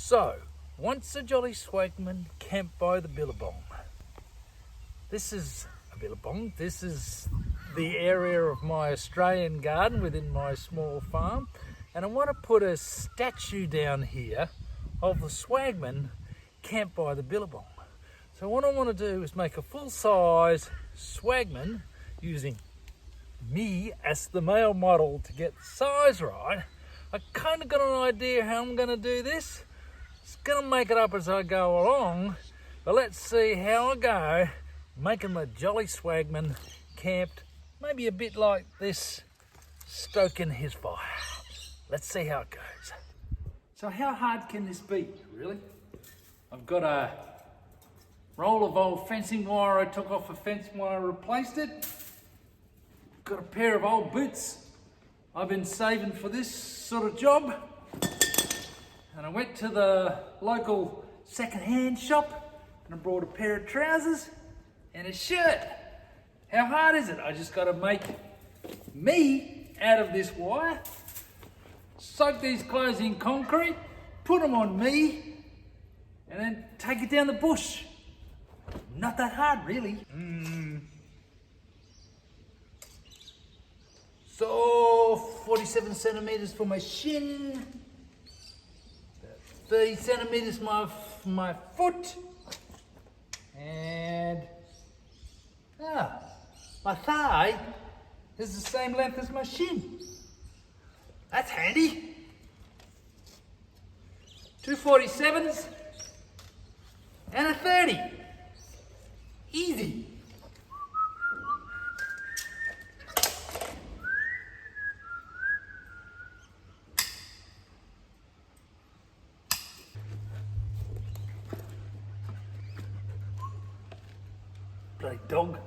So, once a jolly swagman camped by the billabong. This is a billabong. This is the area of my Australian garden within my small farm. And I want to put a statue down here of the swagman camped by the billabong. So what I want to do is make a full-size swagman using me as the male model to get the size right. I kind of got an idea how I'm going to do this. It's going to make it up as I go along, but let's see how I go making the jolly swagman camped, maybe a bit like this, stoking his fire. Let's see how it goes. So how hard can this be, really? I've got a roll of old fencing wire I took off a fence wire, replaced it. Got a pair of old boots I've been saving for this sort of job. And I went to the local second-hand shop and I brought a pair of trousers and a shirt. How hard is it? I just got to make me out of this wire, soak these clothes in concrete, put them on me, and then take it down the bush. Not that hard, really. So 47 centimeters for my shin, 30 centimeters for my foot, and my thigh is the same length as my shin. That's handy. 2 47s and a 30. Easy. Bloody dog.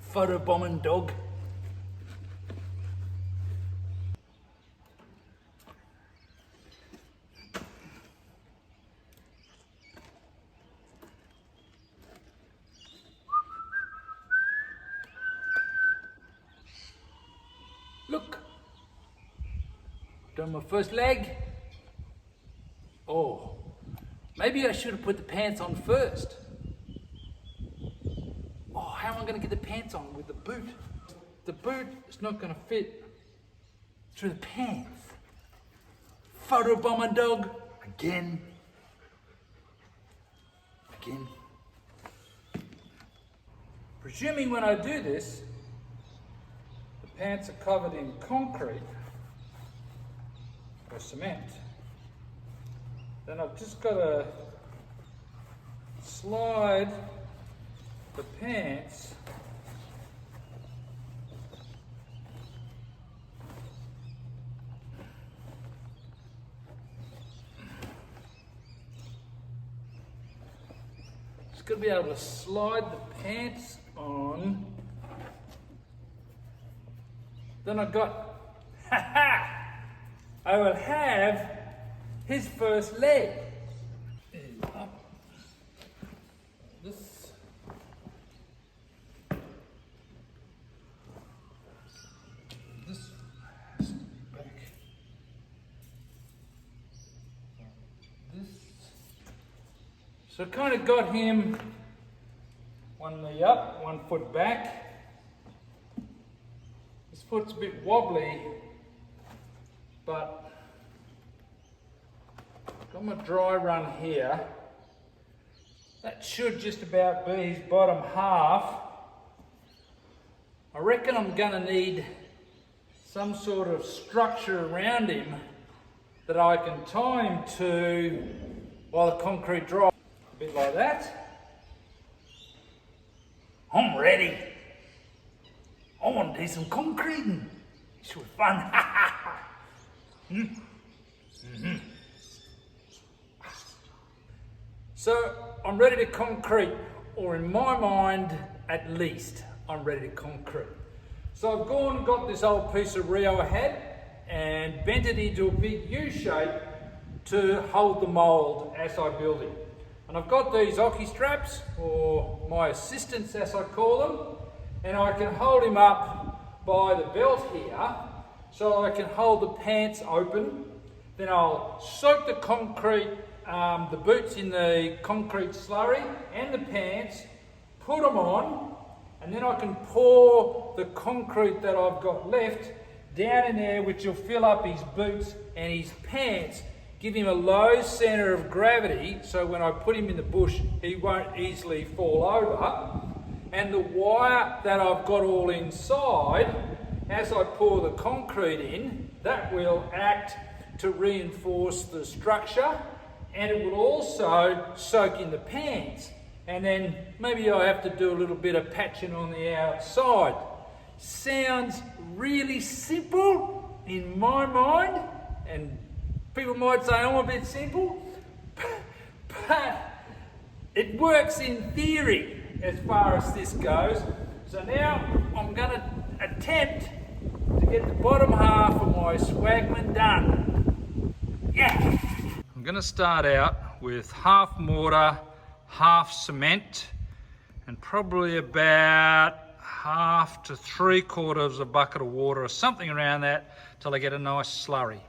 Photo bombing dog. Look. Done my first leg. Oh, maybe I should have put the pants on first. How am I going to get the pants on with the boot? The boot is not going to fit through the pants. Photo bomber dog. Again. Presuming when I do this, the pants are covered in concrete or cement, then I've just got to slide the pants just got to be able to slide the pants on. Then I will have his first leg. So I kind of got him one knee up, 1 foot back. This foot's a bit wobbly, but got my dry run here. That should just about be his bottom half. I reckon I'm going to need some sort of structure around him that I can tie him to while the concrete dries. A bit like that. I'm ready. I want to do some concreting. It should be fun. So I'm ready to concrete, or in my mind at least, I'm ready to concrete. So I've gone and got this old piece of Rio I had and bent it into a big U shape to hold the mould as I build it. And I've got these hockey straps, or my assistants as I call them, and I can hold him up by the belt here so I can hold the pants open Then I'll soak the concrete, the boots in the concrete slurry and the pants, put them on, and then I can pour the concrete that I've got left down in there, which will fill up his boots and his pants, give him a low centre of gravity, so when I put him in the bush, he won't easily fall over. And the wire that I've got all inside, as I pour the concrete in, that will act to reinforce the structure, and it will also soak in the pants. And then maybe I have to do a little bit of patching on the outside. Sounds really simple in my mind, and people might say I'm a bit simple, but it works in theory as far as this goes. So now I'm going to attempt to get the bottom half of my swagman done. Yeah! I'm going to start out with half mortar, half cement, and probably about half to 3/4 of a bucket of water or something around that till I get a nice slurry.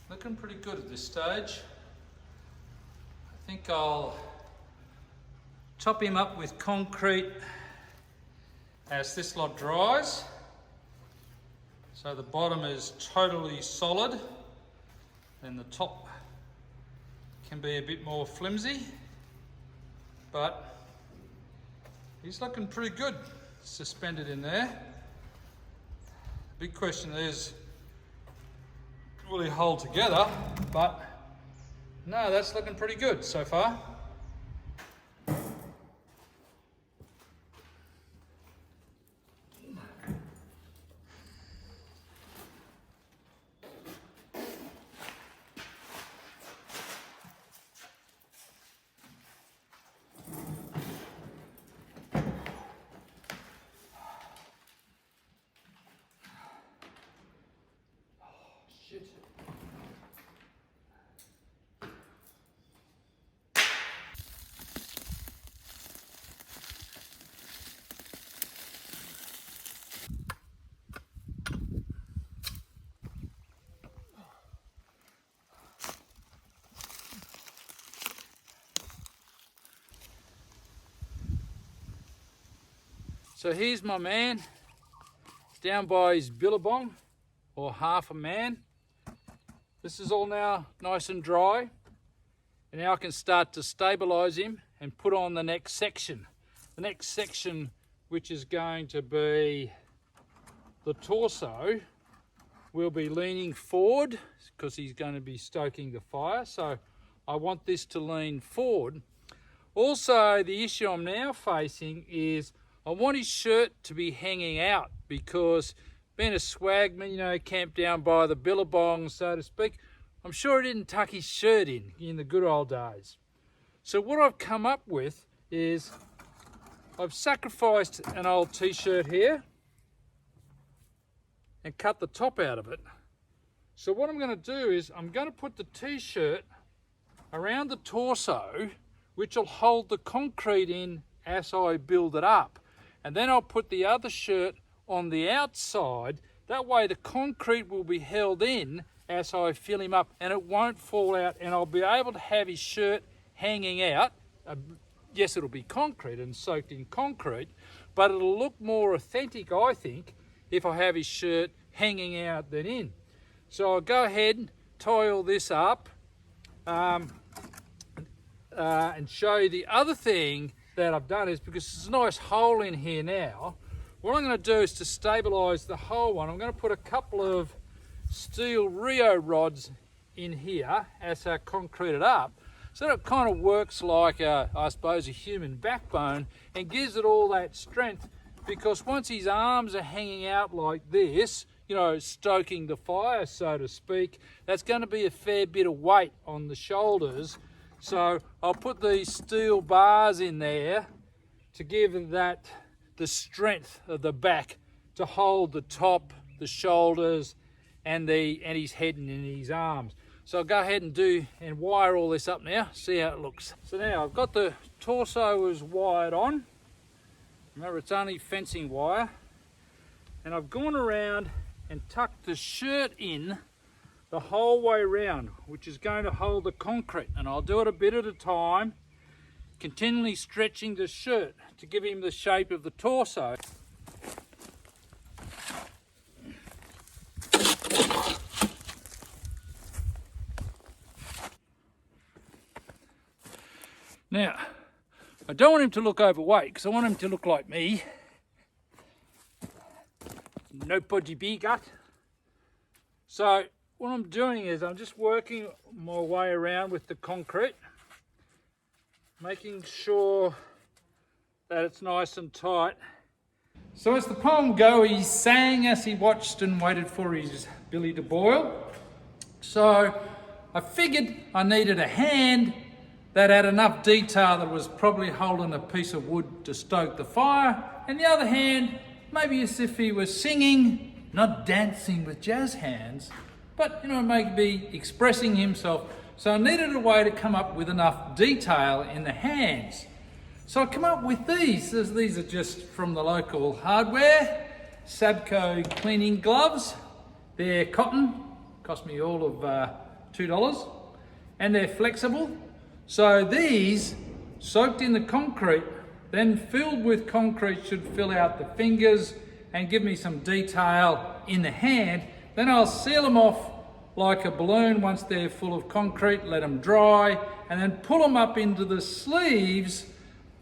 Looking pretty good at this stage. I think I'll top him up with concrete as this lot dries, so the bottom is totally solid and the top can be a bit more flimsy, but he's looking pretty good suspended in there. The big question is, will he hold together? But no, that's looking pretty good so far. Shit. So here's my man. He's down by his billabong, or half a man. This is all now nice and dry, and now I can start to stabilize him and put on the next section. The next section, which is going to be the torso, will be leaning forward because he's going to be stoking the fire. So I want this to lean forward. Also, the issue I'm now facing is I want his shirt to be hanging out, because being a swagman, you know, camped down by the billabong, so to speak, I'm sure he didn't tuck his shirt in the good old days. So what I've come up with is I've sacrificed an old t-shirt here and cut the top out of it. So what I'm going to do is I'm going to put the t-shirt around the torso, which will hold the concrete in as I build it up. And then I'll put the other shirt on the outside. That way the concrete will be held in as I fill him up and it won't fall out, and I'll be able to have his shirt hanging out. Yes, it'll be concrete and soaked in concrete, but it'll look more authentic, I think, if I have his shirt hanging out than in. So I'll go ahead and tie all this up and show you the other thing that I've done is, because there's a nice hole in here now, what I'm going to do is to stabilise the whole one, I'm going to put a couple of steel Rio rods in here as I concrete it up, so that it kind of works like I suppose a human backbone and gives it all that strength, because once his arms are hanging out like this, you know, stoking the fire, so to speak, that's going to be a fair bit of weight on the shoulders. So I'll put these steel bars in there to give that the strength of the back to hold the top, the shoulders, and his head and his arms. So I'll go ahead and wire all this up now, see how it looks. So now I've got the torso is wired on. Remember, it's only fencing wire. And I've gone around and tucked the shirt in the whole way around, which is going to hold the concrete. And I'll do it a bit at a time, continually stretching the shirt to give him the shape of the torso. Now, I don't want him to look overweight because I want him to look like me. No podgy bee gut. So what I'm doing is I'm just working my way around with the concrete, making sure that it's nice and tight. So as the poem goes, he sang as he watched and waited for his billy to boil. So I figured I needed a hand that had enough detail that was probably holding a piece of wood to stoke the fire, and the other hand maybe as if he was singing, not dancing with jazz hands, but you know, maybe expressing himself. So I needed a way to come up with enough detail in the hands. So I come up with these. These are just from the local hardware, Sabco cleaning gloves. They're cotton, cost me all of $2, and they're flexible. So these, soaked in the concrete, then filled with concrete, should fill out the fingers and give me some detail in the hand. Then I'll seal them off like a balloon once they're full of concrete, let them dry, and then pull them up into the sleeves,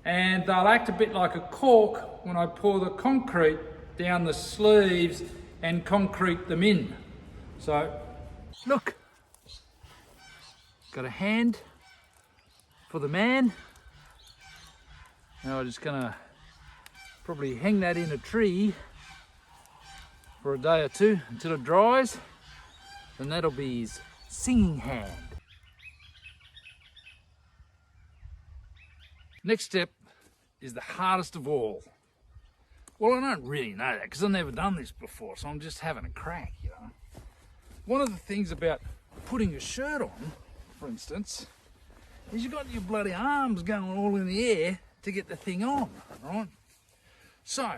and they'll act a bit like a cork when I pour the concrete down the sleeves and concrete them in. So, look, got a hand for the man. Now I'm just gonna probably hang that in a tree for a day or two until it dries, and that'll be his singing hand. Next step is the hardest of all. Well, I don't really know that because I've never done this before, so I'm just having a crack, you know. One of the things about putting a shirt on, for instance, is you've got your bloody arms going all in the air to get the thing on, right? So,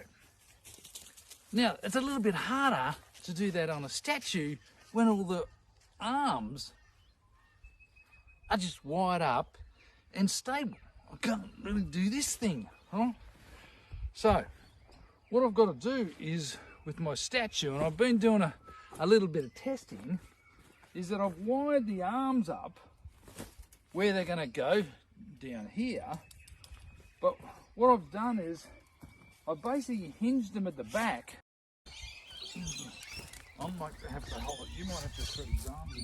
now it's a little bit harder to do that on a statue when all the arms are just wired up and stable. I can't really do this thing, right? So, what I've got to do is, with my statue, and I've been doing a little bit of testing, is that I've wired the arms up where they're going to go down here, but what I've done is I've basically hinged them at the back. I might have to hold it. You might have to thread his arms in.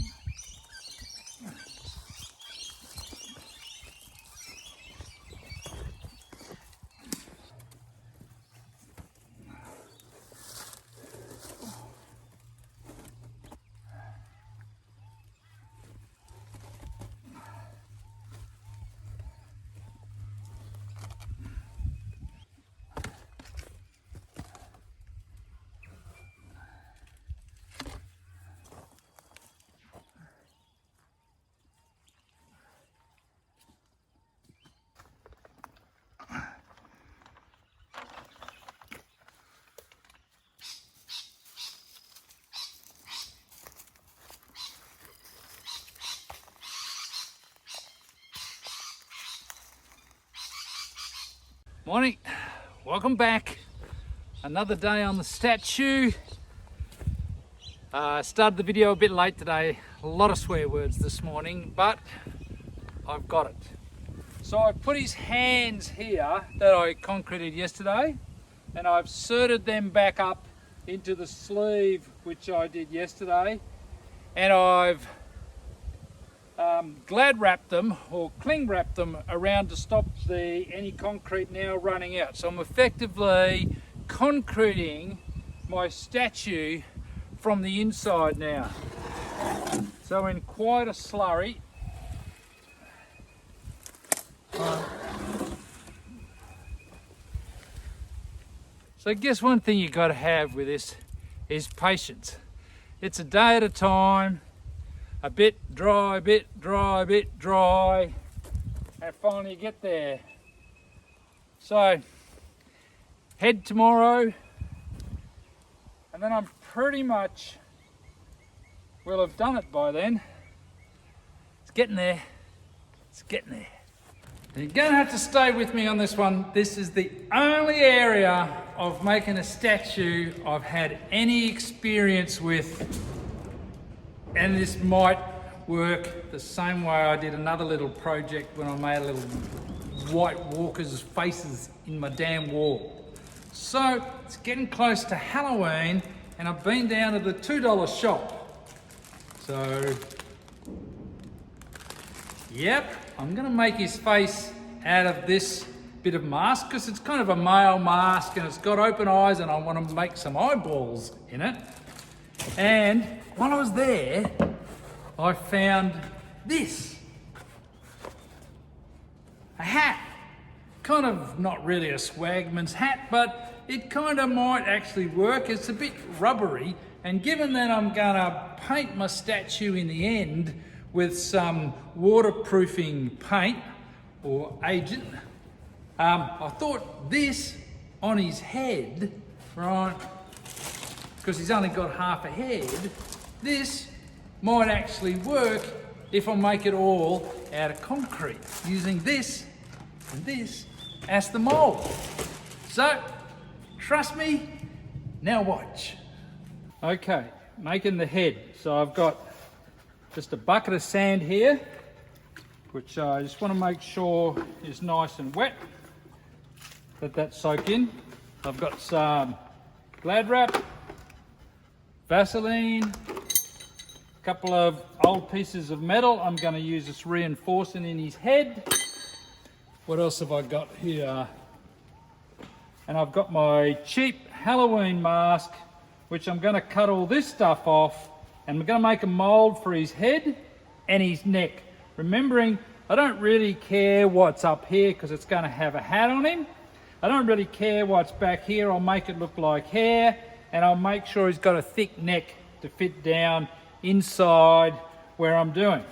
Morning, welcome back. Another day on the statue. Started the video a bit late today. A lot of swear words this morning, but I've got it. So I put his hands here that I concreted yesterday, and I've inserted them back up into the sleeve which I did yesterday, and I've glad wrapped them or cling wrapped them around to stop any concrete now running out. So I'm effectively concreting my statue from the inside now. So in quite a slurry. So I guess one thing you've got to have with this is patience. It's a day at a time, a bit dry, a bit dry, a bit dry, and finally you get there. So head tomorrow, and then I'm pretty much will have done it by then. It's getting there. It's getting there. You're going to have to stay with me on this one. This is the only area of making a statue I've had any experience with, and this might work the same way I did another little project when I made a little white walkers' faces in my damn wall. So it's getting close to Halloween, and I've been down to the $2 shop. So, yep, I'm gonna make his face out of this bit of mask because it's kind of a male mask and it's got open eyes, and I want to make some eyeballs in it. And while I was there, I found this. A hat. Kind of not really a swagman's hat, but it kind of might actually work. It's a bit rubbery, and given that I'm gonna paint my statue in the end with some waterproofing paint or agent, I thought this on his head, right, because he's only got half a head, this might actually work if I make it all out of concrete, using this and this as the mold. So, trust me, now watch. Okay, making the head. So I've got just a bucket of sand here, which I just want to make sure is nice and wet. Let that soak in. I've got some Glad wrap, Vaseline, a couple of old pieces of metal. I'm going to use this reinforcing in his head. What else have I got here? And I've got my cheap Halloween mask, which I'm going to cut all this stuff off, and we're going to make a mold for his head and his neck. Remembering, I don't really care what's up here because it's going to have a hat on him. I don't really care what's back here. I'll make it look like hair, and I'll make sure he's got a thick neck to fit down inside where I'm doing.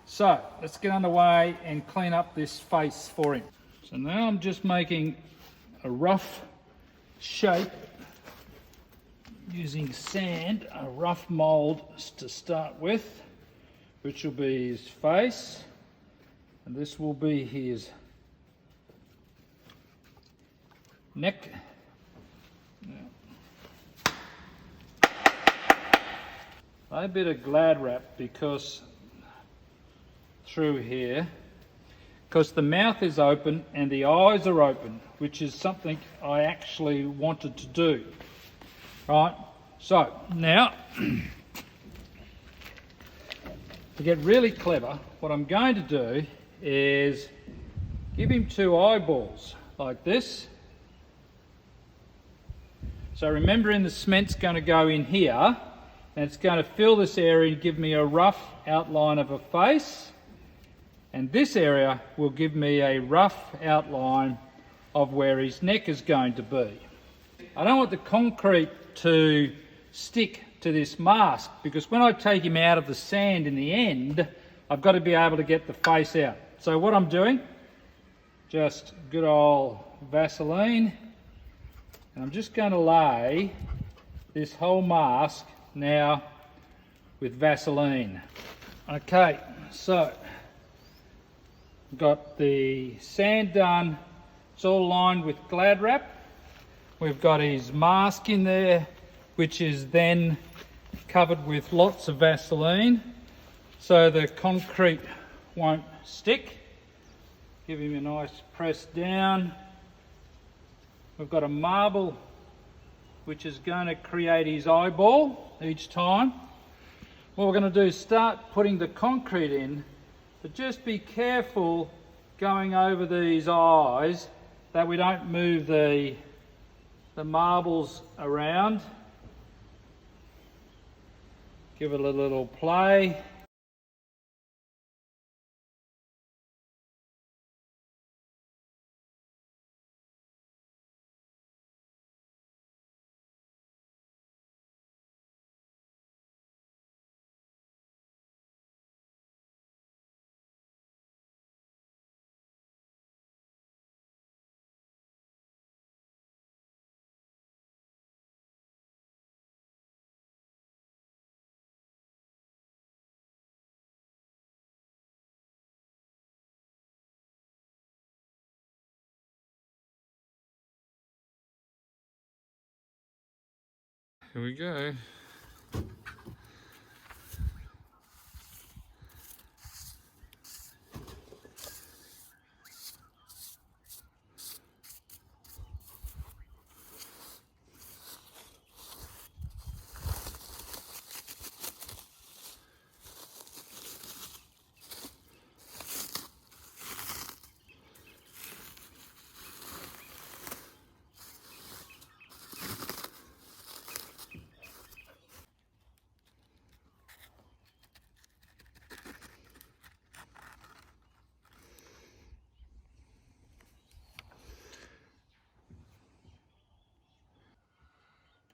So let's get underway and clean up this face for him. So now I'm just making a rough shape using sand, a rough mold to start with, which will be his face, and this will be his neck. A bit of Glad wrap because through here, because the mouth is open and the eyes are open, which is something I actually wanted to do. Right, so now to get really clever, what I'm going to do is give him two eyeballs like this. So remembering the cement's going to go in here, and it's going to fill this area and give me a rough outline of a face, and this area will give me a rough outline of where his neck is going to be. I don't want the concrete to stick to this mask, because when I take him out of the sand in the end, I've got to be able to get the face out. So what I'm doing, just good old Vaseline, and I'm just going to lay this whole mask now with Vaseline. Okay, so got the sand done, It's all lined with Glad wrap. We've got his mask in there, which is then covered with lots of Vaseline so the concrete won't stick. Give him a nice press down. We've got a marble which is going to create his eyeball each time. What we're going to do is start putting the concrete in, but just be careful going over these eyes that we don't move the marbles around. Give it a little play. Here we go.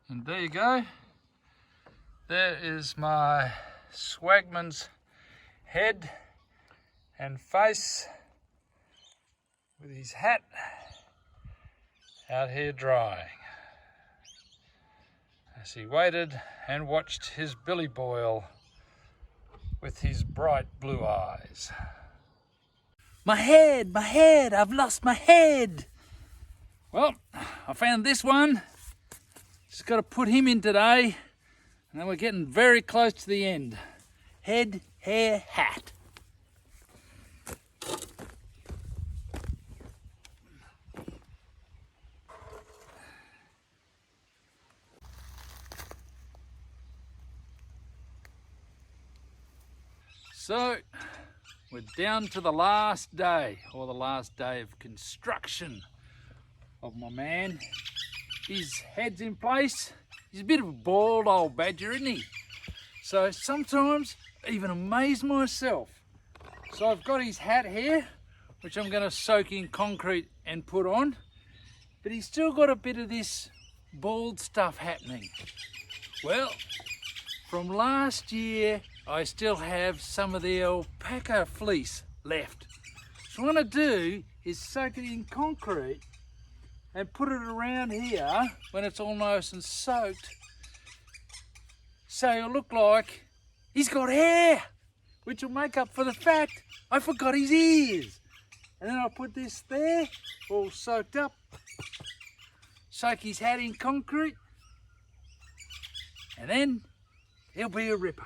And there you go. There is my swagman's head and face with his hat out here drying as he waited and watched his billy boil with his bright blue eyes. My head, I've lost my head. Well, I found this one. Just got to put him in today, and then we're getting very close to the end. Head, hair, hat. So, we're down to the last day, or the last day of construction of my man. His head's in place. He's a bit of a bald old badger, isn't he? So sometimes I even amaze myself. So I've got his hat here, which I'm going to soak in concrete and put on. But he's still got a bit of this bald stuff happening. Well, from last year, I still have some of the alpaca fleece left. So what I'm going to do is soak it in concrete and put it around here when it's all nice and soaked, so it'll look like he's got hair, which will make up for the fact I forgot his ears. And then I'll put this there, all soaked up, soak his hat in concrete, and then he'll be a ripper.